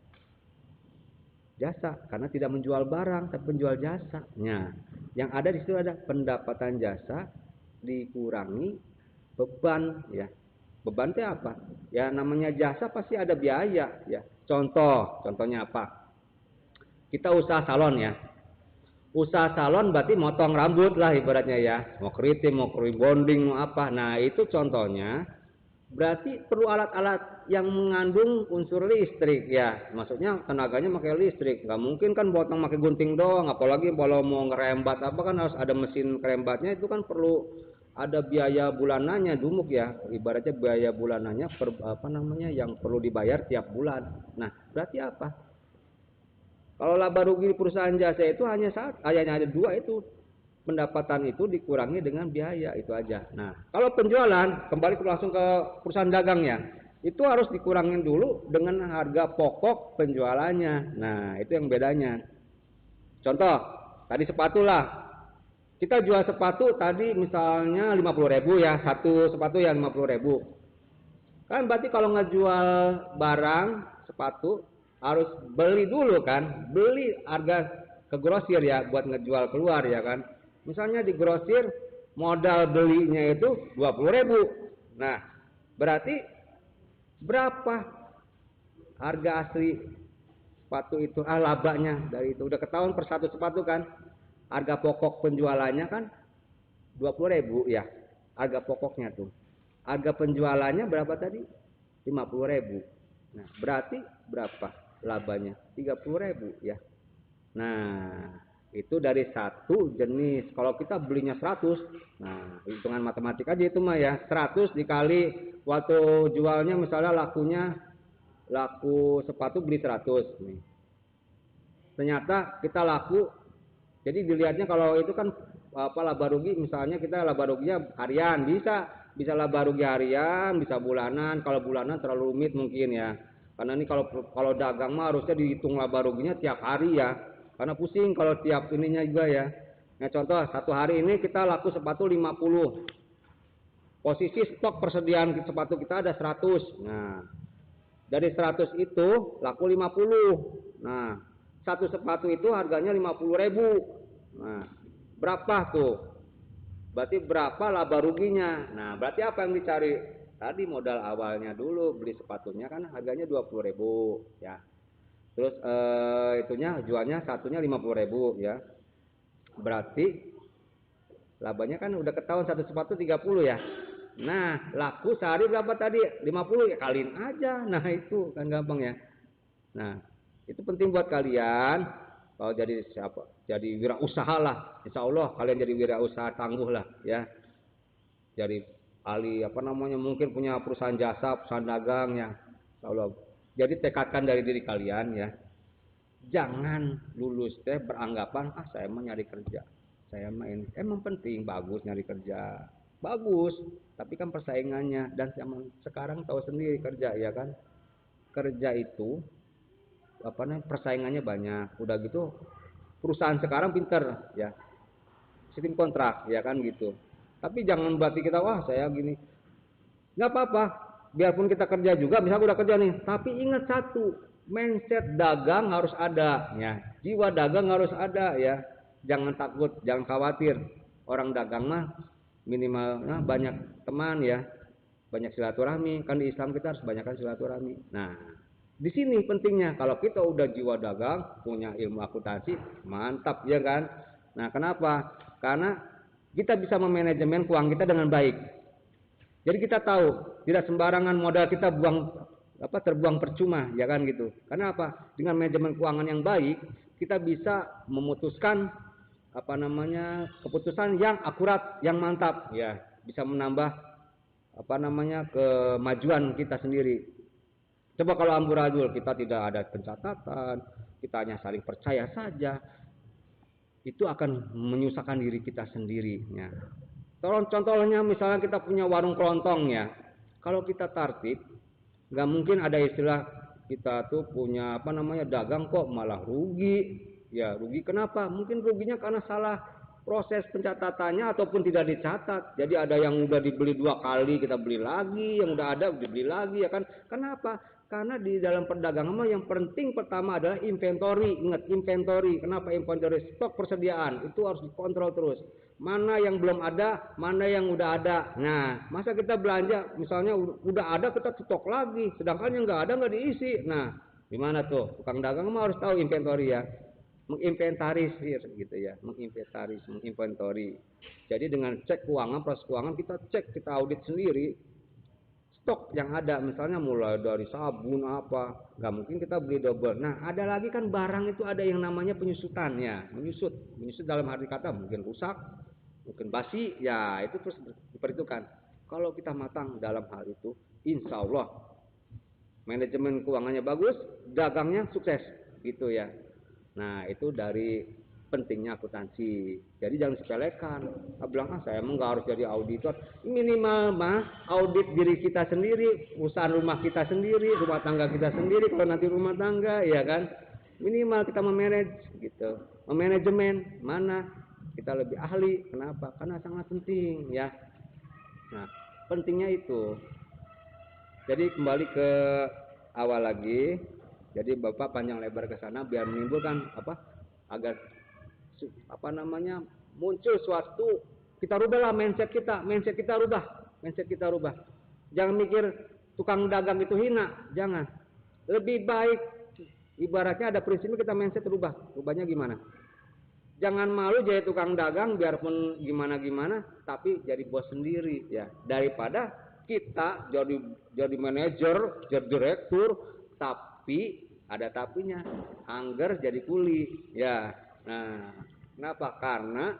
Jasa karena tidak menjual barang tapi menjual jasa. Nah, yang ada di situ ada pendapatan jasa dikurangi beban ya. Beban itu apa? Ya namanya jasa pasti ada biaya ya. Contohnya apa? Kita usaha salon ya. Usaha salon berarti motong rambut lah ibaratnya ya. Mau keriting, mau rebonding, mau apa. Nah, itu contohnya Berarti perlu alat-alat yang mengandung unsur listrik ya. Maksudnya tenaganya pakai listrik. Nggak mungkin kan potong pakai gunting doang. Apalagi kalau mau ngerembat apa kan harus ada mesin kerembatnya. Itu kan perlu ada biaya bulanannya dumuk ya. Ibaratnya biaya bulanannya apa namanya yang perlu dibayar tiap bulan. Nah berarti apa? Kalau laba rugi perusahaan jasa itu hanya ada dua itu. Pendapatan itu dikurangi dengan biaya itu aja. Nah, kalau penjualan kembali langsung ke perusahaan dagangnya, itu harus dikurangin dulu dengan harga pokok penjualannya. Nah, itu yang bedanya. Contoh, tadi sepatu lah. Kita jual sepatu tadi misalnya 50.000 ya, satu sepatu ya 50.000. Kan berarti kalau ngejual barang sepatu harus beli dulu kan, beli harga ke grosir ya buat ngejual keluar ya kan. Misalnya di grosir modal belinya itu 20.000. Nah, berarti berapa harga asli sepatu itu? Labanya dari itu udah ketahuan per satu sepatu kan. Harga pokok penjualannya kan 20.000 ya. Harga pokoknya tuh. Harga penjualannya berapa tadi? 50.000. Nah, berarti berapa labanya? 30.000 ya. Nah, itu dari satu jenis. Kalau kita belinya 100, nah hitungan matematik aja itu mah ya. 100 dikali waktu jualnya misalnya laku sepatu beli 100 nih. Ternyata kita laku, jadi dilihatnya kalau itu kan apa laba rugi, misalnya kita laba ruginya harian, bisa laba rugi harian, bisa bulanan. Kalau bulanan terlalu rumit mungkin ya. Karena ini kalau dagang mah harusnya dihitung laba ruginya tiap hari ya. Karena pusing kalau tiap ininya juga ya. Nah contoh satu hari ini kita laku sepatu 50. Posisi stok persediaan sepatu kita ada 100. Nah dari 100 itu laku 50. Nah satu sepatu itu harganya 50.000. Nah berapa tuh? Berarti berapa laba ruginya? Nah berarti apa yang dicari? Tadi modal awalnya dulu beli sepatunya kan harganya 20.000 ya. Terus itunya jualnya satunya 50.000 ya. Berarti labanya kan udah ketahuan satu sepatu 30 ya. Nah, laku sehari berapa tadi? 50 ya kaliin aja. Nah, itu kan gampang ya. Nah, itu penting buat kalian kalau jadi siapa? Jadi wirausaha lah. Insya Allah kalian jadi wirausaha tangguh lah ya. Jadi ahli apa namanya mungkin punya perusahaan jasa, perusahaan dagang ya. Insya Allah. Jadi tekadkan dari diri kalian ya. Jangan lulus teh beranggapan saya mah nyari kerja. Saya mah ini emang penting bagus nyari kerja. Bagus, tapi kan persaingannya dan zaman sekarang tahu sendiri kerja ya kan. Kerja itu apa namanya persaingannya banyak. Udah gitu perusahaan sekarang pinter ya. Sistem kontrak ya kan gitu. Tapi jangan berarti kita wah saya gini. Nggak apa-apa. Biarpun kita kerja juga, misalnya udah kerja nih, tapi ingat satu, mindset dagang harus ada, ya. Jiwa dagang harus ada, ya. Jangan takut, jangan khawatir. Orang dagang mah minimal banyak teman, ya. Banyak silaturahmi. Kan di Islam kita harus banyakkan silaturahmi. Nah, di sini pentingnya kalau kita udah jiwa dagang, punya ilmu akuntansi, mantap ya kan. Nah, kenapa? Karena kita bisa memanajemen keuangan kita dengan baik. Jadi kita tahu tidak sembarangan modal kita terbuang percuma ya kan gitu. Karena apa? Dengan manajemen keuangan yang baik, kita bisa memutuskan apa namanya keputusan yang akurat, yang mantap ya, bisa menambah apa namanya kemajuan kita sendiri. Coba kalau amburadul kita tidak ada pencatatan, kita hanya saling percaya saja, itu akan menyusahkan diri kita sendiri ya. Contohnya misalnya kita punya warung kelontong ya. Kalau kita tertib, nggak mungkin ada istilah kita tuh punya apa namanya dagang kok malah rugi. Ya rugi kenapa? Mungkin ruginya karena salah proses pencatatannya ataupun tidak dicatat. Jadi ada yang udah dibeli 2 kali kita beli lagi, yang udah ada dibeli lagi ya kan. Kenapa? Karena di dalam perdagangan yang penting pertama adalah inventory. Ingat inventory. Kenapa inventory? Stok persediaan itu harus dikontrol terus. Mana yang belum ada, mana yang udah ada. Nah, masa kita belanja misalnya udah ada kita stok lagi, sedangkan yang nggak ada nggak diisi. Nah, gimana tuh? Tukang dagang mah harus tahu inventory ya. Menginventarisir gitu ya, menginventory. Jadi dengan cek keuangan, proses keuangan kita cek, kita audit sendiri. stok yang ada, misalnya mulai dari sabun apa, nggak mungkin kita beli double. Nah, ada lagi kan barang itu ada yang namanya penyusutan ya, menyusut dalam arti kata mungkin rusak, mungkin basi, ya itu terus diperhitungkan. Kalau kita matang dalam hal itu, insya Allah manajemen keuangannya bagus, dagangnya sukses, gitu ya. Nah, itu dari pentingnya akuntansi. Jadi jangan sepelekan. Bilang saya emang nggak harus jadi auditor. Minimal mah audit diri kita sendiri, usaha rumah kita sendiri, rumah tangga kita sendiri. Kalau nanti rumah tangga, ya kan. Minimal kita memanage gitu, memanajemen mana kita lebih ahli. Kenapa? Karena sangat penting ya. Nah, pentingnya itu. Jadi kembali ke awal lagi. Jadi Bapak panjang lebar ke sana biar menimbulkan agar muncul suatu, kita rubahlah mindset kita rubah. Jangan mikir tukang dagang itu hina, jangan. Lebih baik ibaratnya ada prinsipnya, kita mindset rubahnya gimana? Jangan malu jadi tukang dagang biarpun gimana tapi jadi bos sendiri ya, daripada kita jadi manajer, jadi direktur tapi ada tapinya, angger jadi kuli ya. Nah, kenapa? Karena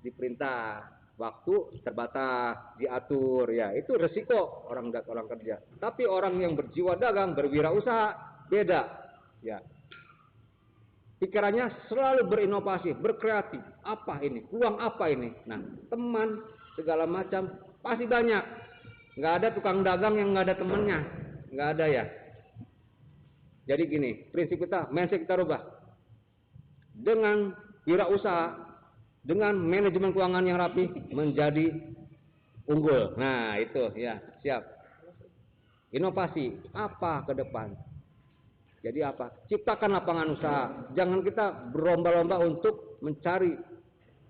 diperintah, waktu terbatas, diatur ya. Itu resiko orang kerja. Tapi orang yang berjiwa dagang, berwirausaha beda ya. Pikirannya selalu berinovasi, berkreatif. Apa ini? Peluang apa ini? Nah, teman segala macam pasti banyak. Nggak ada tukang dagang yang nggak ada temannya, nggak ada ya. Jadi gini, prinsip kita, mindset kita rubah. Dengan wirausaha, dengan manajemen keuangan yang rapi, menjadi unggul. Nah, itu ya, siap. Inovasi apa ke depan? Jadi apa? Ciptakan lapangan usaha. Jangan kita berlomba-lomba untuk mencari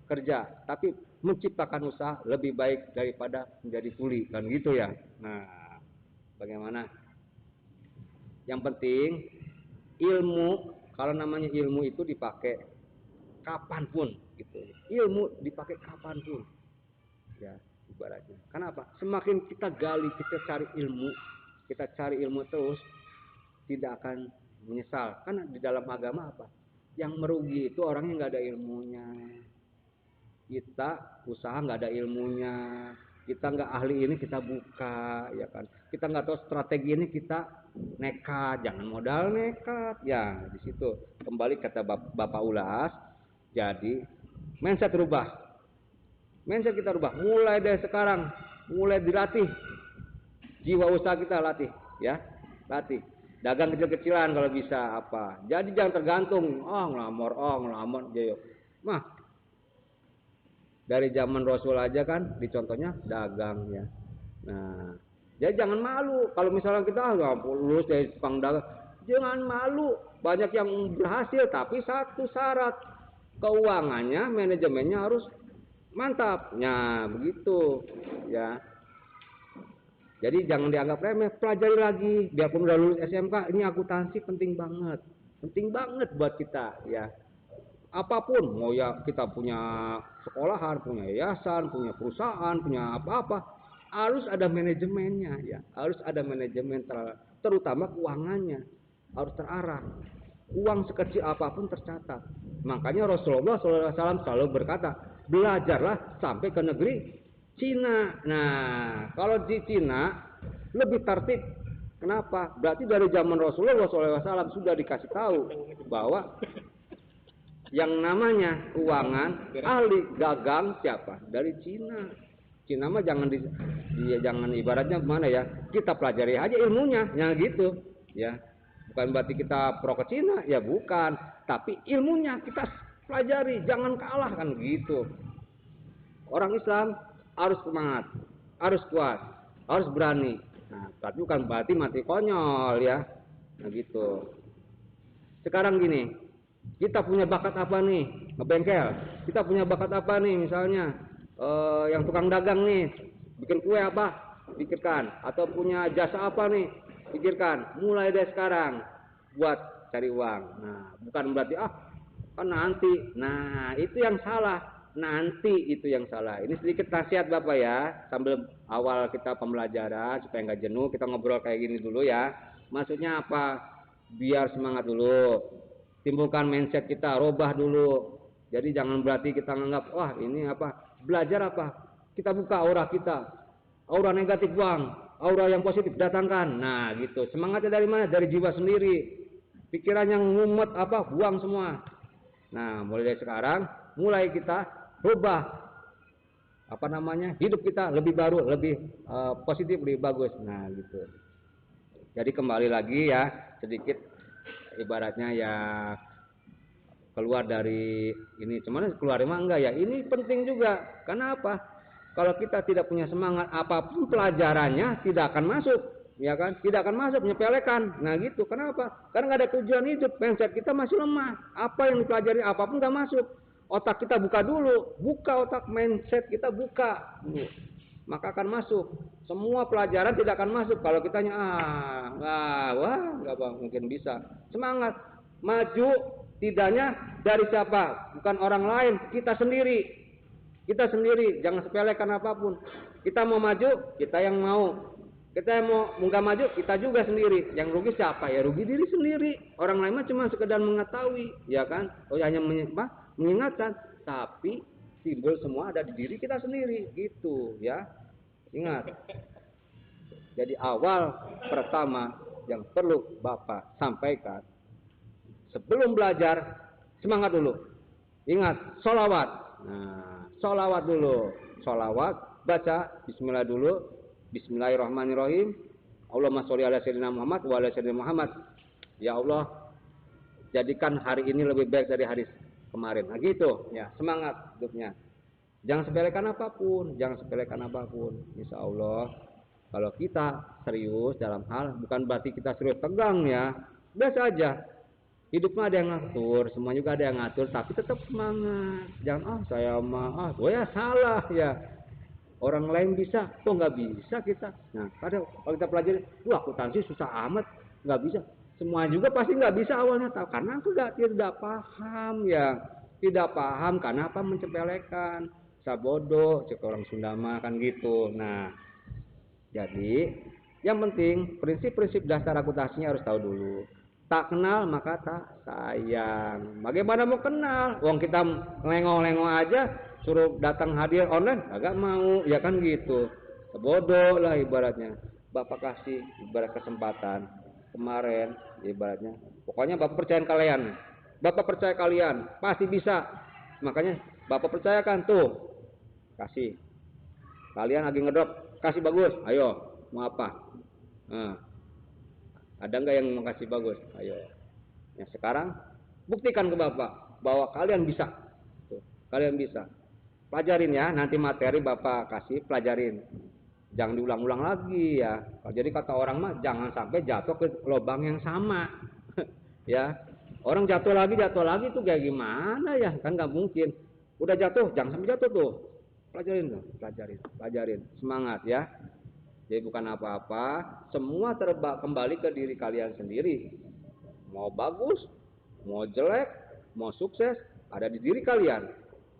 kerja, tapi menciptakan usaha lebih baik daripada menjadi kuli, kan gitu ya. Nah, bagaimana? Yang penting ilmu, kalau namanya ilmu itu dipakai kapanpun gitu. Ilmu dipakai kapanpun. Ya, ibaratnya. Kenapa? Semakin kita gali, kita cari ilmu terus, tidak akan menyesal. Karena di dalam agama apa? Yang merugi itu orang yang nggak ada ilmunya. Kita usaha nggak ada ilmunya, kita nggak ahli ini kita buka, ya kan? Kita nggak tahu strategi ini kita nekat, jangan modal nekat. Ya di situ kembali kata Bapak Ulas. Jadi mindset kita rubah, mulai dari sekarang, mulai dilatih, jiwa usaha kita latih, ya, latih. Dagang kecil-kecilan kalau bisa apa. Jadi jangan tergantung, ngelamar, jayo. Mah dari zaman Rasul aja kan dicontohnya dagang ya. Nah, jadi jangan malu kalau misalnya kita nggak lulus dari tukang dagang, jangan malu. Banyak yang berhasil tapi satu syarat, keuangannya, manajemennya harus mantap. Nah, begitu ya. Jadi jangan dianggap remeh, pelajari lagi. Biarpun udah lulus SMK, ini akuntansi penting banget buat kita ya. Apapun, mau ya kita punya sekolahan, punya yayasan, punya perusahaan, punya apa-apa, harus ada manajemennya ya, harus ada manajemen, terutama keuangannya harus terarah. Uang sekecil apapun tercatat. Makanya Rasulullah SAW selalu berkata, belajarlah sampai ke negeri Cina. Nah, kalau di Cina lebih tertib. Kenapa? Berarti dari zaman Rasulullah SAW sudah dikasih tahu bahwa yang namanya keuangan ahli dagang siapa? Dari Cina. Cina mah jangan jangan ibaratnya mana ya? Kita pelajari aja ilmunya, yang gitu, ya. Bukan berarti kita pro ke Cina, ya bukan. Tapi ilmunya kita pelajari, jangan kalah kan gitu. Orang Islam harus semangat, harus kuat, harus berani. Nah, tapi bukan berarti mati konyol ya. Nah gitu. Sekarang gini. Kita punya bakat apa nih? Ngebengkel. Kita punya bakat apa nih? Misalnya yang tukang dagang nih, bikin kue apa? Pikirkan. Atau punya jasa apa nih? Pikirkan. Mulai dari sekarang buat cari uang. Nah, bukan berarti kan nanti. Nah, itu yang salah. nanti itu yang salah. Ini sedikit nasihat Bapak ya, sambil awal kita pembelajaran supaya nggak jenuh, kita ngobrol kayak gini dulu ya. Maksudnya apa? Biar semangat dulu. Timbulkan mindset kita, robah dulu. Jadi jangan berarti kita nganggap, wah ini apa? Belajar apa? Kita buka aura kita. Aura negatif buang, aura yang positif datangkan. Nah, gitu. Semangatnya dari mana? Dari jiwa sendiri. Pikiran yang ngumet apa? Buang semua. Nah, mulai dari sekarang, mulai kita rubah apa namanya? Hidup kita lebih baru, lebih positif, lebih bagus. Nah, gitu. Jadi kembali lagi ya, sedikit ibaratnya ya keluar dari ini. Cuman keluar emang enggak ya? Ini penting juga. Karena apa? Kalau kita tidak punya semangat, apapun pelajarannya tidak akan masuk, ya kan? Tidak akan masuk, menyepelekan. Nah gitu. Kenapa? Karena nggak ada tujuan hidup. Mindset kita masih lemah. Apa yang dipelajari, apapun nggak masuk. Otak kita buka dulu, buka otak, mindset kita buka, maka akan masuk. Semua pelajaran tidak akan masuk kalau kitanya nggak mungkin bisa. Semangat, maju, tidaknya dari siapa? Bukan orang lain, kita sendiri. Kita sendiri, jangan sepelekan apapun. Kita mau maju, kita yang mau. Kita yang mau nggak maju, kita juga sendiri. Yang rugi siapa? Ya rugi diri sendiri. Orang lain mah cuma sekedar mengetahui, ya kan? Oh hanya mengingatkan, tapi simbol semua ada di diri kita sendiri, gitu ya. Ingat. Jadi awal pertama yang perlu Bapak sampaikan sebelum belajar, semangat dulu. Ingat, sholawat. Nah, sholawat dulu. Sholawat, baca bismillah dulu. Bismillahirrahmanirrahim. Allahumma sholli ala sayyidina Muhammad wa ala sayyidina Muhammad. Ya Allah, jadikan hari ini lebih baik dari hari kemarin. Nah gitu, ya, semangat hidupnya. Jangan sepelekan apapun, jangan sepelekan apapun. Insya Allah, kalau kita serius dalam hal, bukan berarti kita serius tegang ya. Biasa aja. Hidupnya ada yang ngatur, semua juga ada yang ngatur, tapi tetap semangat. Jangan, saya mah, ya salah ya. Orang lain bisa, kok nggak bisa kita? Nah, kadang kalau kita pelajari, akuntansi susah amat, nggak bisa. Semua juga pasti nggak bisa awalnya, tahu karena tidak paham ya, tidak paham karena apa mencepelekan, sabodo, cek orang Sunda mah kan gitu. Nah, jadi yang penting prinsip-prinsip dasar akuntansinya harus tahu dulu. Tak kenal maka tak sayang. Bagaimana mau kenal? Wong kita lengong-lengong aja, suruh datang hadir online, agak mau, ya kan gitu. Bodoh lah ibaratnya. Bapak kasih ibarat kesempatan kemarin, ibaratnya. Pokoknya Bapak percaya kalian. Bapak percaya kalian, pasti bisa. Makanya Bapak percayakan tuh, kasih. Kalian lagi ngedrop, kasih bagus. Ayo, mau apa? Nah. Ada nggak yang mau kasih bagus? Ayo. Ya sekarang buktikan ke Bapak bahwa kalian bisa. Tuh, kalian bisa. Pelajarin ya, nanti materi Bapak kasih, pelajarin. Jangan diulang-ulang lagi ya. Jadi kata orang mah jangan sampai jatuh ke lubang yang sama. Ya. Orang jatuh lagi tuh kayak gimana ya? Kan nggak mungkin. Udah jatuh, jangan sampai jatuh tuh. Pelajarin tuh, pelajarin. Semangat ya. Jadi bukan apa-apa, semua kembali ke diri kalian sendiri. Mau bagus, mau jelek, mau sukses, ada di diri kalian.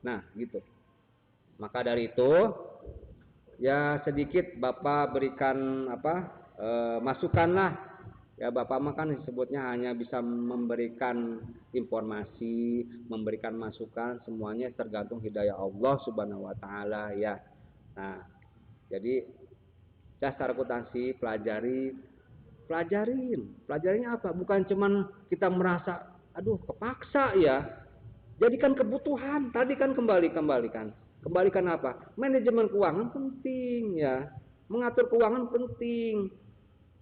Nah, gitu. Maka dari itu, ya sedikit Bapak berikan masukanlah. Ya Bapak makan disebutnya hanya bisa memberikan informasi, memberikan masukan, semuanya tergantung hidayah Allah Subhanahu wa taala ya. Nah, jadi dasar akuntansi pelajarinnya apa? Bukan cuman kita merasa aduh kepaksa ya. Jadikan kebutuhan. Tadi kan kembalikan apa? Manajemen keuangan penting ya. Mengatur keuangan penting.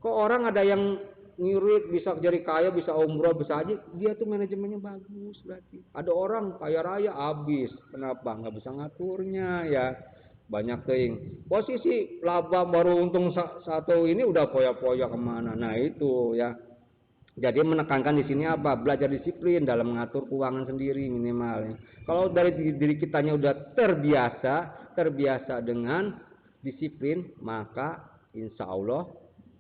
Kok orang ada yang ngirit bisa jadi kaya, bisa umroh, bisa aja, dia tuh manajemennya bagus berarti. Ada orang kaya raya habis. Kenapa? Nggak bisa ngaturnya ya. Banyak ting posisi laba baru untung satu ini udah poya-poya kemana. Nah itu ya, jadi menekankan di sini apa, belajar disiplin dalam mengatur keuangan sendiri minimal. Kalau dari diri kitanya udah terbiasa dengan disiplin, maka insya Allah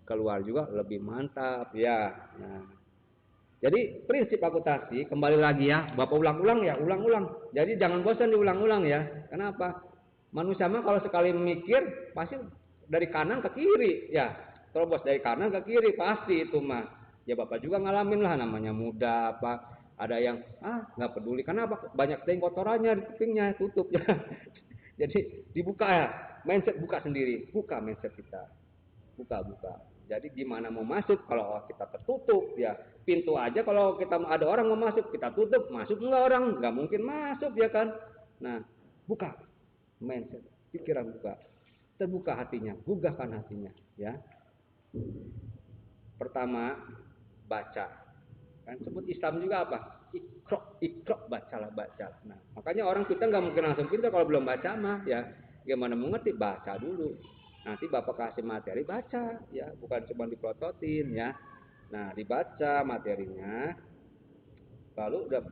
keluar juga lebih mantap ya. Nah Jadi prinsip akuntansi kembali lagi ya, Bapak ulang-ulang ya, ulang-ulang. Jadi jangan bosan diulang-ulang ya. Kenapa? Manusia mah kalau sekali memikir pasti dari kanan ke kiri ya. Terobos dari kanan ke kiri pasti itu mah. Ya Bapak juga ngalamin lah, namanya muda apa. Ada yang nggak peduli, kenapa? Banyak ting kotorannya di kupingnya, tutup ya. Jadi dibuka ya, mindset buka sendiri, buka mindset kita. Buka. Jadi gimana mau masuk kalau kita tertutup ya, pintu aja kalau kita ada orang mau masuk kita tutup, masuk enggak orang, nggak mungkin masuk ya kan. Nah, buka mindset, pikiran buka, terbuka hatinya, gugahkan hatinya ya. Pertama baca, kan sebut Islam juga apa? Ikro, bacalah. Nah, makanya orang kita nggak mungkin langsung pintar kalau belum baca mah ya. Gimana mengerti? Baca dulu. Nanti Bapak kasih materi, baca ya, bukan cuma dipelototin ya. Nah, dibaca materinya. Lalu udah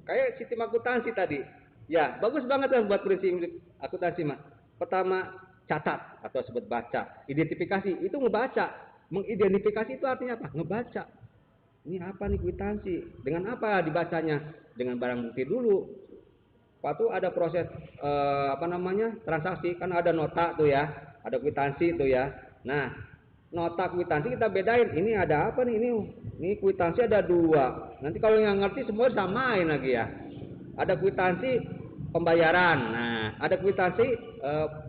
kayak sistem akuntansi tadi. Ya, bagus banget kan buat prinsip akuntansi mah. Pertama, catat atau sebut baca. Identifikasi itu ngebaca. Mengidentifikasi itu artinya apa? Ngebaca. Ini apa nih kwitansi? Dengan apa dibacanya? Dengan barang bukti dulu. Waktu ada proses transaksi, kan ada nota tuh ya, ada kwitansi tuh ya. Nah, nota kwitansi kita bedain. Ini ada apa nih? Ini kwitansi ada dua. Nanti kalau yang ngerti semua samain lagi ya. Ada kwitansi pembayaran. Nah, ada kwitansi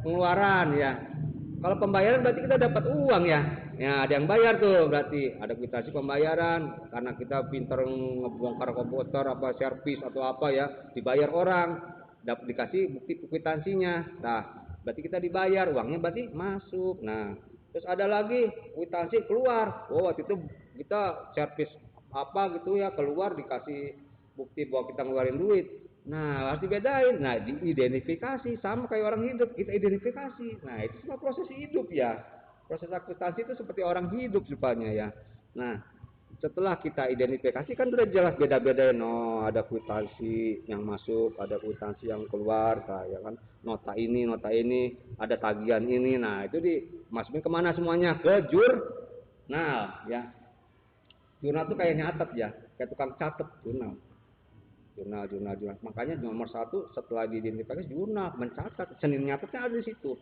pengeluaran ya. Kalau pembayaran berarti kita dapat uang ya. Ya, ada yang bayar tuh berarti ada kwitansi pembayaran karena kita pintar ngebongkar komputer apa servis atau apa ya, dibayar orang, dapat dikasih bukti kwitansinya. Nah, berarti kita dibayar, uangnya berarti masuk. Nah, terus ada lagi kwitansi keluar. Oh, waktu itu kita servis apa gitu ya, keluar dikasih bukti bahwa kita ngeluarin duit. Nah, harus dibedain. Nah, diidentifikasi sama kayak orang hidup, kita identifikasi. Nah, itu semua proses hidup ya. Proses akuntansi itu seperti orang hidup rupanya ya. Nah, setelah kita identifikasi kan udah jelas beda-beda. No, ada kwitansi yang masuk, ada kwitansi yang keluar, kayak kan nota ini, ada tagihan ini. Nah, itu dimasukin kemana semuanya? Ke jurnal ya. Jurnal itu kayak nyatet ya, kayak tukang catet jurnal. Jurnal. Makanya nomor 1 setelah diidentifikasi jurnal, mencatat. Senin nyatetnya ada di situ.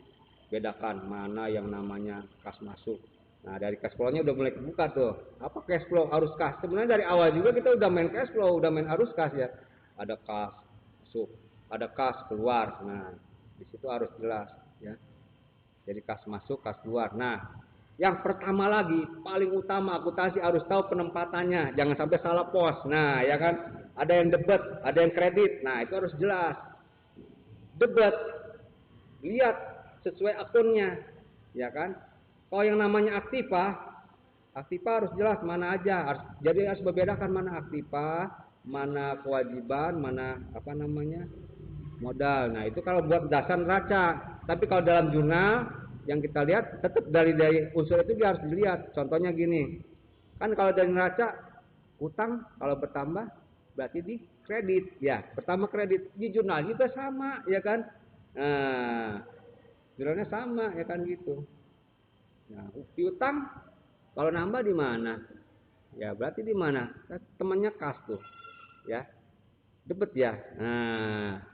Bedakan mana yang namanya kas masuk. Nah, dari cash flow-nya udah mulai kebuka tuh. Apa cash flow, arus kas? Sebenarnya dari awal juga kita udah main cash flow, udah main arus kas ya. Ada kas masuk, ada kas keluar. Nah, di situ harus jelas ya. Jadi kas masuk, kas keluar. Nah, yang pertama lagi paling utama akuntansi harus tahu penempatannya, jangan sampai salah pos. Nah, ya kan? Ada yang debit, ada yang kredit. Nah, itu harus jelas. Debit lihat sesuai akunnya, ya kan? Kalau yang namanya aktiva harus jelas mana aja. Jadi harus membedakan mana aktiva, mana kewajiban, mana modal. Nah, itu kalau buat dasar neraca. Tapi kalau dalam jurnal yang kita lihat tetap dari unsur itu dia harus dilihat. Contohnya gini, kan kalau dari neraca utang kalau bertambah berarti di kredit ya. Pertama kredit di jurnal juga sama, ya kan? Nah, jurnalnya sama ya kan gitu. Nah, piutang kalau nambah di mana? Ya berarti di mana? Temannya kas tuh, ya debet ya. Nah,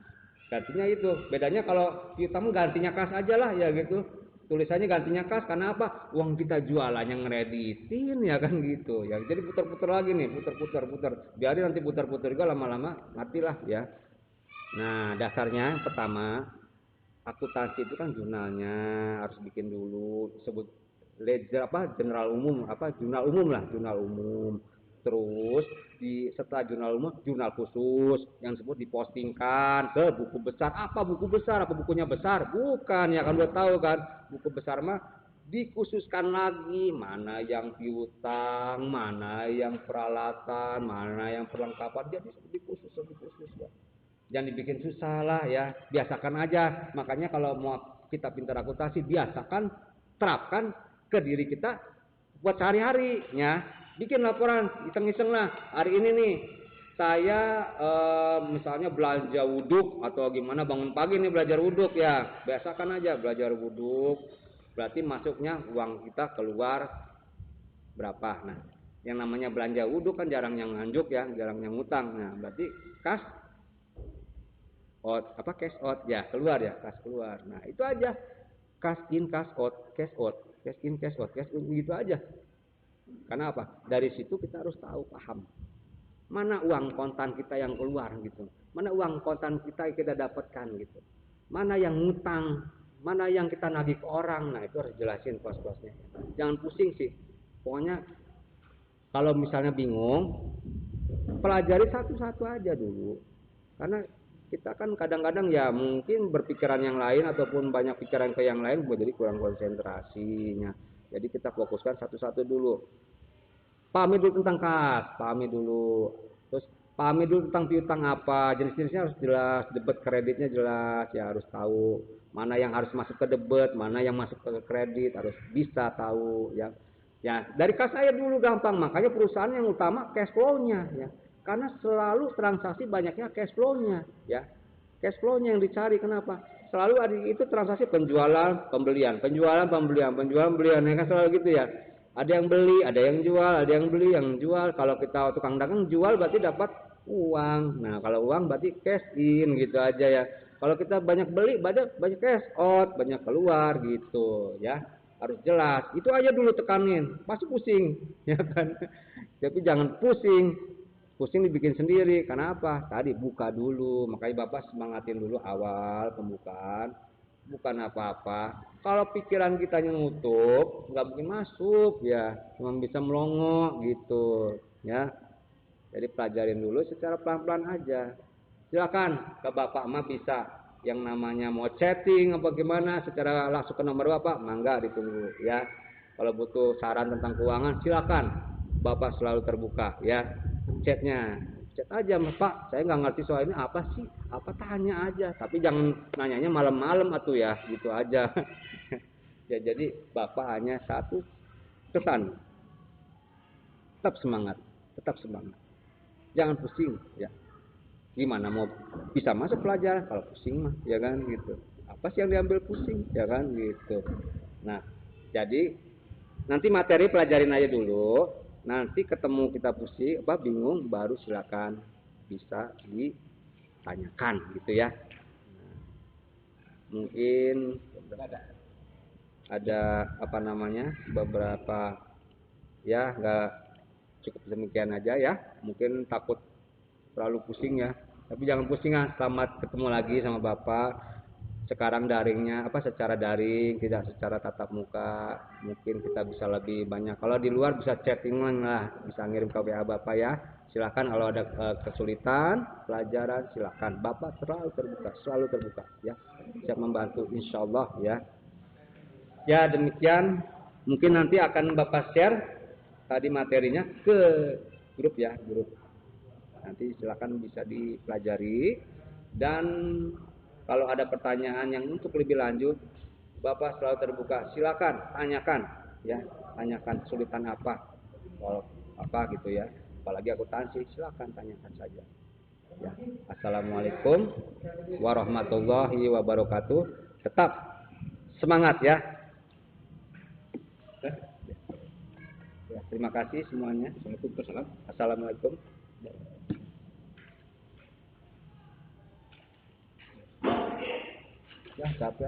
gantinya itu. Bedanya kalau piutang gantinya kas aja lah ya gitu. Tulisannya gantinya kas karena apa? Uang kita jualannya ngereditin ya kan gitu. Ya jadi putar-putar lagi nih, putar. Biarin nanti putar-putar juga lama-lama matilah ya. Nah, dasarnya pertama akuntansi itu kan jurnalnya harus bikin dulu, sebut ledger jurnal umum. Terus setelah jurnal umum, jurnal khusus yang disebut dipostingkan ke buku besar. Apa buku besar? Apa bukunya besar? Bukan, ya kan udah tahu kan. Buku besar mah dikhususkan lagi mana yang piutang, mana yang peralatan, mana yang perlengkapan. Jadi dikhusus ya. Jangan dibikin susah lah ya, biasakan aja. Makanya kalau mau kita pintar akuntansi, biasakan, terapkan ke diri kita buat sehari-hari ya. Bikin laporan, iseng-iseng lah. Hari ini nih saya misalnya belanja wuduk atau gimana, bangun pagi nih belajar wuduk ya. Biasakan aja belajar wuduk. Berarti masuknya uang kita keluar berapa. Nah, Yang namanya belanja wudhu kan jarang yang nganjuk ya, jarang yang ngutang. Nah, berarti cash out, cash out ya, keluar ya, cash keluar. Nah, itu aja. Cash in, cash out, cash out, cash in, cash out, cash in, gitu aja. Karena apa? Dari situ kita harus tahu, paham. Mana uang kontan kita yang keluar gitu. Mana uang kontan kita dapatkan gitu. Mana yang ngutang, mana yang kita nagih ke orang. Nah, itu harus jelasin kos-kosnya. Jangan pusing sih. Pokoknya kalau misalnya bingung, pelajari satu-satu aja dulu. Karena kita kan kadang-kadang ya mungkin berpikiran yang lain ataupun banyak pikiran ke yang lain, jadi kurang konsentrasinya. Jadi kita fokuskan satu-satu dulu. Pahami dulu tentang kas, pahami dulu. Terus pahami dulu tentang piutang apa, jenis-jenisnya harus jelas, debit kreditnya jelas, ya harus tahu mana yang harus masuk ke debit, mana yang masuk ke kredit, harus bisa tahu ya. Ya, dari kas saya dulu gampang, makanya perusahaan yang utama cash flow-nya ya. Karena selalu transaksi banyaknya cash flow-nya ya. Cash flow-nya yang dicari, kenapa? Selalu ada itu transaksi penjualan, pembelian, penjualan, pembelian, penjualan, pembelian, ya kan selalu gitu ya. Ada yang beli, ada yang jual, ada yang beli, yang jual. Kalau kita tukang dagang jual berarti dapat uang. Nah, kalau uang berarti cash in gitu aja ya. Kalau kita banyak beli, banyak cash out, banyak keluar gitu ya. Harus jelas. Itu aja dulu tekanin. Pasti pusing, ya kan? Tapi jangan pusing. Pusing dibikin sendiri. Karena apa? Tadi buka dulu. Makanya Bapak semangatin dulu awal pembukaan. Bukan apa-apa. Kalau pikiran kita nutup, nggak mungkin masuk ya. Cuma bisa melongo gitu, ya. Jadi pelajarin dulu secara pelan-pelan aja. Silakan ke Bapak mah bisa. Yang namanya mau chatting apa gimana secara langsung ke nomor Bapak, mangga ditunggu ya. Kalau butuh saran tentang keuangan silakan. Bapak selalu terbuka ya. Chatnya chat aja Pak, saya nggak ngerti soal ini apa sih, apa tanya aja, tapi jangan nanyanya malam-malam atuh ya, gitu aja. Ya jadi Bapak hanya satu pesan, tetap semangat, jangan pusing ya. Gimana mau bisa masuk pelajaran kalau pusing mah, ya kan gitu. Apa sih yang diambil pusing, ya kan gitu. Nah, jadi nanti materi pelajarin aja dulu. Nanti ketemu kita pusing, bingung, baru silakan bisa ditanyakan gitu ya. Nah, mungkin ada apa namanya beberapa ya nggak cukup demikian aja ya. Mungkin takut terlalu pusing ya. Tapi jangan pusing ya. Selamat ketemu lagi sama Bapak. Sekarang daringnya secara daring, tidak secara tatap muka. Mungkin kita bisa lebih banyak. Kalau di luar bisa chattingan lah, bisa ngirim ke WA Bapak ya. Silakan kalau ada kesulitan pelajaran silakan. Bapak selalu terbuka ya. Siap membantu insyaallah ya. Ya demikian. Mungkin nanti akan Bapak share tadi materinya ke grup ya, grup. Nanti silakan bisa dipelajari dan kalau ada pertanyaan yang untuk lebih lanjut, Bapak selalu terbuka. Silakan tanyakan, ya, tanyakan kesulitan apa, kalau apa gitu ya. Apalagi akuntansi, silakan tanyakan saja. Ya. Assalamualaikum warahmatullahi wabarakatuh. Tetap semangat ya. Ya, terima kasih semuanya. Assalamualaikum. Ya, capek.